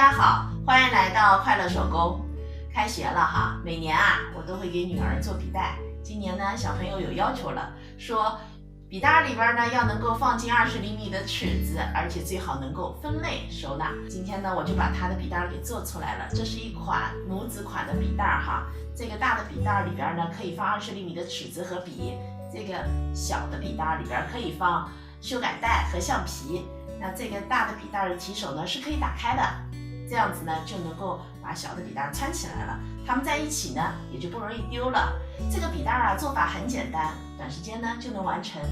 家好，欢迎来到快乐手工。开学了哈，每年我都会给女儿做笔袋。今年呢，小朋友有要求了，说笔袋里边呢要能够放进20厘米的尺子，而且最好能够分类收纳。今天呢，我就把她的笔袋给做出来了。这是一款母子款的笔袋哈。这个大的笔袋里边呢，可以放20厘米的尺子和笔；这个小的笔袋里边可以放修改带和橡皮。那这个大的笔袋的提手呢是可以打开的，这样子呢就能够把小的笔袋穿起来了，它们在一起呢也就不容易丢了。这个笔袋做法很简单，短时间呢就能完成。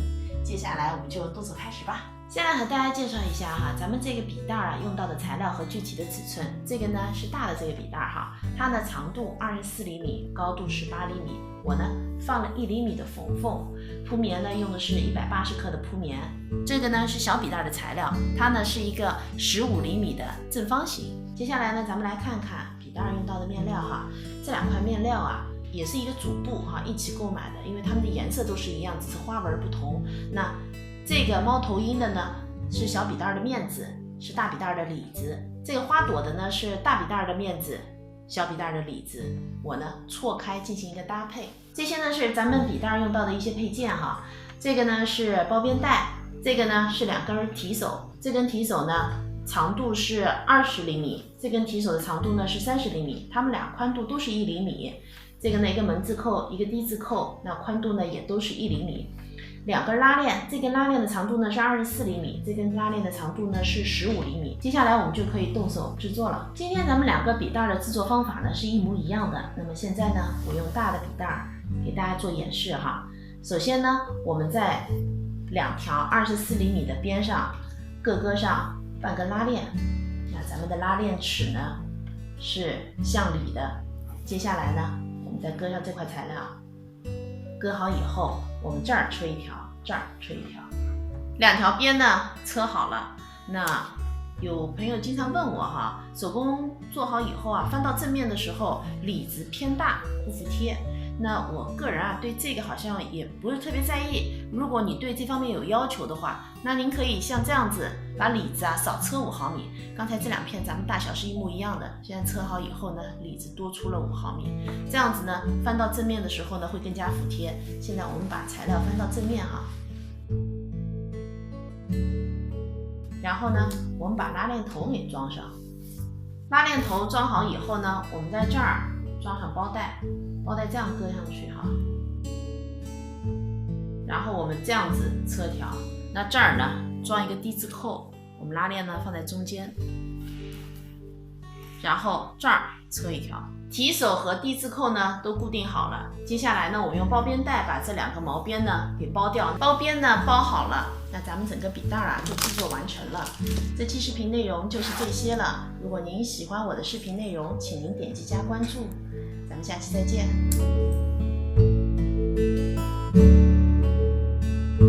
接下来我们就动手开始吧。先来和大家介绍一下哈，咱们这个笔袋用到的材料和具体的尺寸。这个呢是大的这个笔袋哈，它的长度24厘米，高度18厘米。我呢放了1厘米的缝缝，铺棉呢用的是180克的铺棉。这个呢是小笔袋的材料，它呢是一个15厘米的正方形。接下来呢，咱们来看看笔袋用到的面料哈。这2块面料也是一个主布一起购买的，因为它们的颜色都是一样，只是花纹不同。那这个猫头鹰的呢是小笔袋的面子，是大笔袋的里子。这个花朵的呢是大笔袋的面子，小笔袋的里子。我呢错开进行一个搭配。这些呢是咱们笔袋用到的一些配件哈。这个呢是包边带，这个呢是2根提手。这根提手呢长度是20厘米，这根提手的长度呢是30厘米，它们俩宽度都是1厘米。这个呢一个门字扣，一个低字扣，那宽度呢也都是1厘米。2根拉链，这根拉链的长度呢是24厘米，这根拉链的长度呢是15厘米。接下来我们就可以动手制作了。今天咱们2个笔袋的制作方法呢是一模一样的。那么现在呢，我用大的笔袋给大家做演示哈。首先呢，我们在2条24厘米的边上各割上半根拉链。那咱们的拉链尺呢是向里的。接下来呢，我们再割上这块材料。割好以后，我们这儿吹一条，这儿吹一条，2条边呢车好了。那有朋友经常问我哈，手工做好以后翻到正面的时候里子偏大不服帖。那我个人对这个好像也不是特别在意。如果你对这方面有要求的话，那您可以像这样子把里子少车5毫米。刚才这2片咱们大小是一模一样的，现在车好以后呢，里子多出了5毫米，这样子呢翻到正面的时候呢会更加服帖。现在我们把材料翻到正面哈，然后呢我们把拉链头给装上。拉链头装好以后呢，我们在这儿装上包带，包带这样搁上去哈，然后我们这样子车条。那这儿呢装一个低字扣，我们拉链呢放在中间，然后这儿车一条。提手和低字扣呢都固定好了。接下来呢，我们用包边带把这2个毛边呢给包掉。包边呢包好了，那咱们整个笔袋就制作完成了。这期视频内容就是这些了。如果您喜欢我的视频内容，请您点击加关注。咱们下期再见。